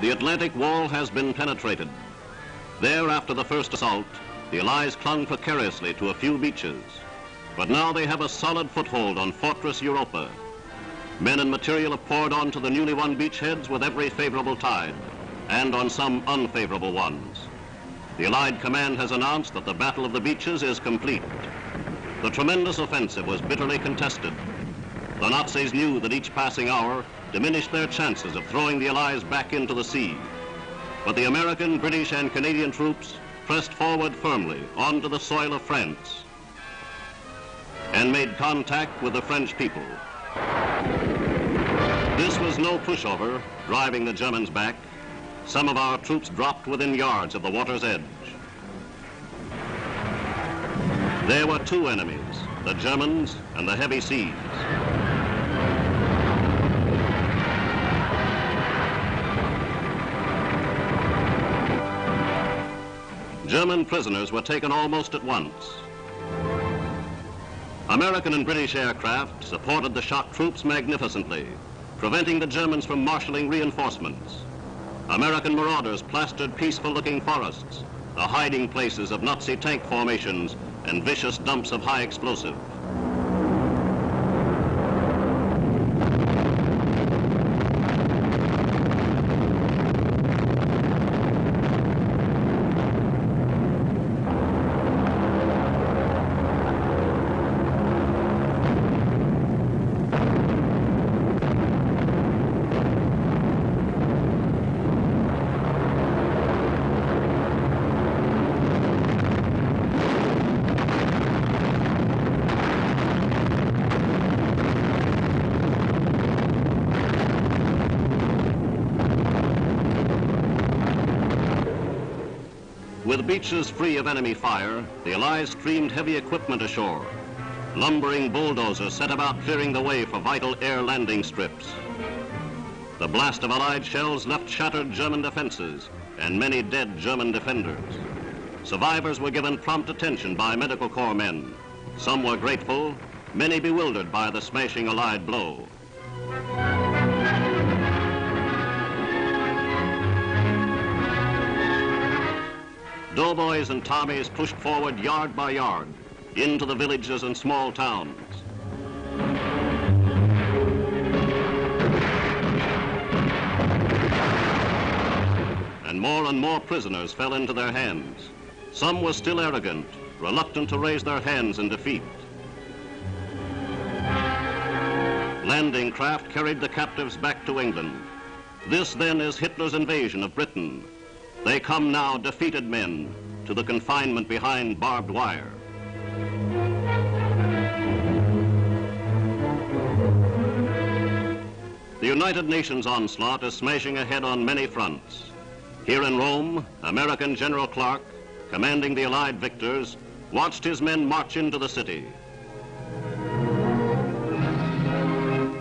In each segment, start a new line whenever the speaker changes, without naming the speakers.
The Atlantic wall has been penetrated. There, after the first assault, the Allies clung precariously to a few beaches. But now they have a solid foothold on Fortress Europa. Men and material have poured onto the newly won beachheads with every favorable tide, and on some unfavorable ones. The Allied command has announced that the Battle of the Beaches is complete. The tremendous offensive was bitterly contested. The Nazis knew that each passing hour diminished their chances of throwing the Allies back into the sea. But the American, British, and Canadian troops pressed forward firmly onto the soil of France and made contact with the French people. This was no pushover, driving the Germans back. Some of our troops dropped within yards of the water's edge. There were two enemies, the Germans and the heavy seas. German prisoners were taken almost at once. American and British aircraft supported the shock troops magnificently, preventing the Germans from marshalling reinforcements. American marauders plastered peaceful-looking forests, the hiding places of Nazi tank formations and vicious dumps of high explosive. With beaches free of enemy fire, the Allies streamed heavy equipment ashore. Lumbering bulldozers set about clearing the way for vital air landing strips. The blast of Allied shells left shattered German defenses and many dead German defenders. Survivors were given prompt attention by medical corps men. Some were grateful, many bewildered by the smashing Allied blow. Doughboys and Tommies pushed forward yard by yard into the villages and small towns. And more prisoners fell into their hands. Some were still arrogant, reluctant to raise their hands in defeat. Landing craft carried the captives back to England. This then is Hitler's invasion of Britain. They come now, defeated men, to the confinement behind barbed wire. The United Nations onslaught is smashing ahead on many fronts. Here in Rome, American General Clark, commanding the Allied victors, watched his men march into the city.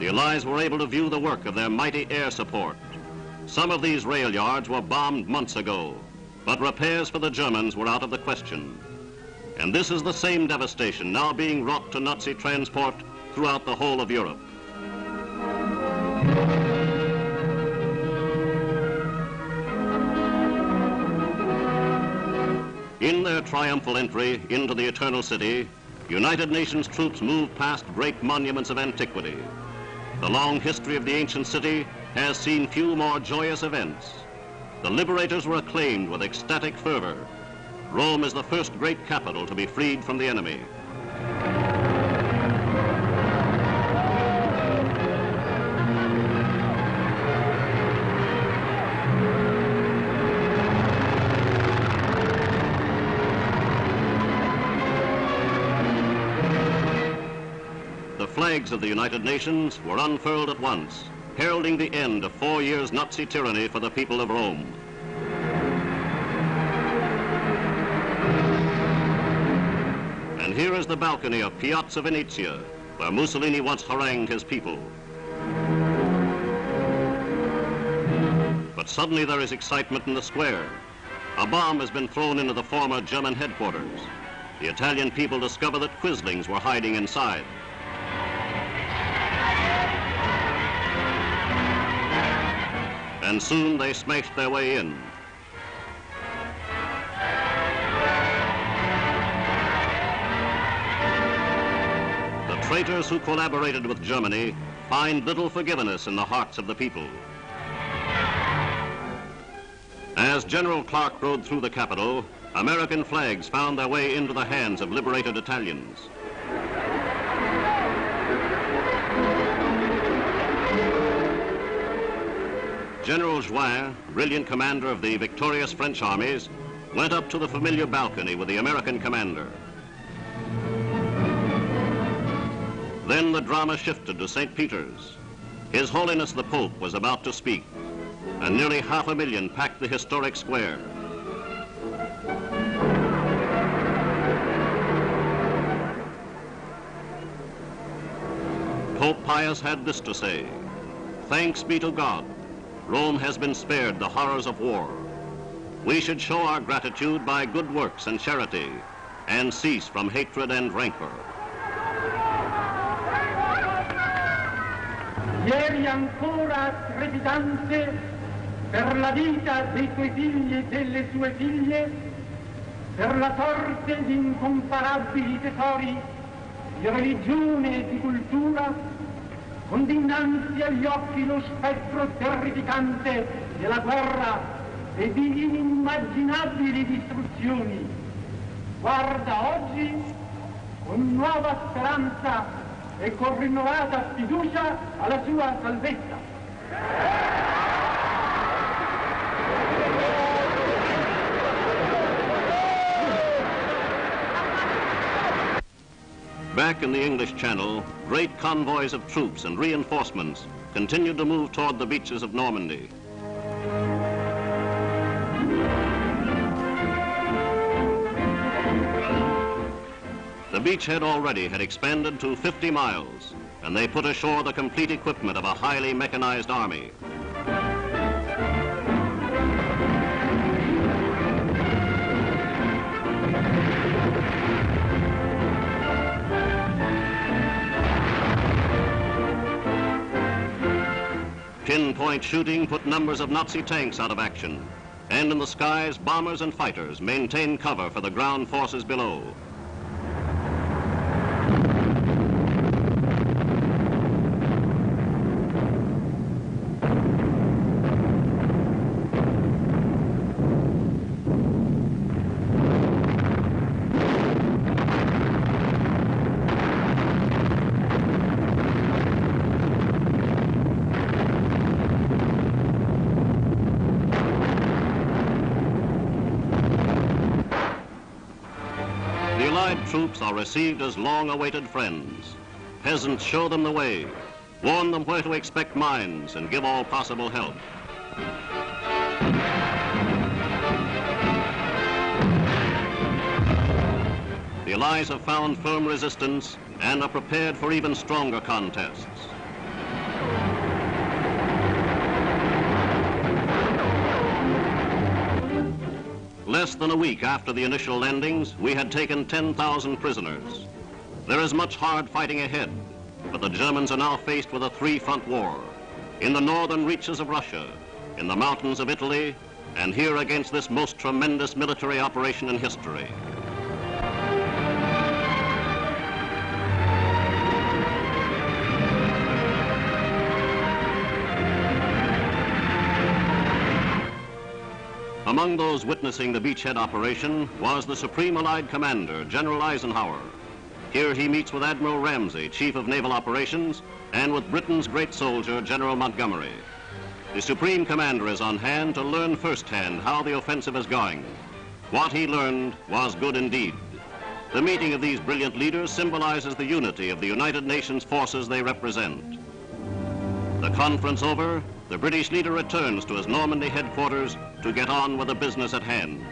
The Allies were able to view the work of their mighty air support. Some of these rail yards were bombed months ago, but repairs for the Germans were out of the question. And this is the same devastation now being wrought to Nazi transport throughout the whole of Europe. In their triumphal entry into the Eternal City, United Nations troops moved past great monuments of antiquity. The long history of the ancient city has seen few more joyous events. The liberators were acclaimed with ecstatic fervor. Rome is the first great capital to be freed from the enemy. flags of the United Nations were unfurled at once, heralding the end of 4 years' Nazi tyranny for the people of Rome. And here is the balcony of Piazza Venezia, where Mussolini once harangued his people. But suddenly there is excitement in the square. A bomb has been thrown into the former German headquarters. The Italian people discover that Quislings were hiding inside. And soon they smashed their way in. The traitors who collaborated with Germany find little forgiveness in the hearts of the people. As General Clark rode through the capital, American flags found their way into the hands of liberated Italians. General Join, brilliant commander of the victorious French armies, went up to the familiar balcony with the American commander. Then the drama shifted to St. Peter's. His Holiness the Pope was about to speak, and nearly 500,000 packed the historic square. Pope Pius had this to say: "Thanks be to God, Rome has been spared the horrors of war. We should show our gratitude by good works and charity, and cease from hatred and rancor."
Ieri ancora trepidante per la vita dei tuoi figli e delle tue figlie, per la sorte di incomparabili tesori di religione e di cultura, con dinanzi agli occhi lo spettro terrificante della guerra e di inimmaginabili distruzioni. Guarda oggi con nuova speranza e con rinnovata fiducia alla sua salvezza.
Back in the English Channel, great convoys of troops and reinforcements continued to move toward the beaches of Normandy. The beachhead already had expanded to 50 miles, and they put ashore the complete equipment of a highly mechanized army. Pinpoint shooting put numbers of Nazi tanks out of action, and in the skies, bombers and fighters maintained cover for the ground forces below. Troops are received as long-awaited friends. Peasants show them the way, warn them where to expect mines, and give all possible help. The Allies have found firm resistance and are prepared for even stronger contests. Less than a week after the initial landings, we had taken 10,000 prisoners. There is much hard fighting ahead, but the Germans are now faced with a three-front war: in the northern reaches of Russia, in the mountains of Italy, and here against this most tremendous military operation in history. Among those witnessing the beachhead operation was the Supreme Allied Commander, General Eisenhower. Here he meets with Admiral Ramsey, Chief of Naval Operations, and with Britain's great soldier, General Montgomery. The Supreme Commander is on hand to learn firsthand how the offensive is going. What he learned was good indeed. The meeting of these brilliant leaders symbolizes the unity of the United Nations forces they represent. The conference over, the British leader returns to his Normandy headquarters to get on with the business at hand.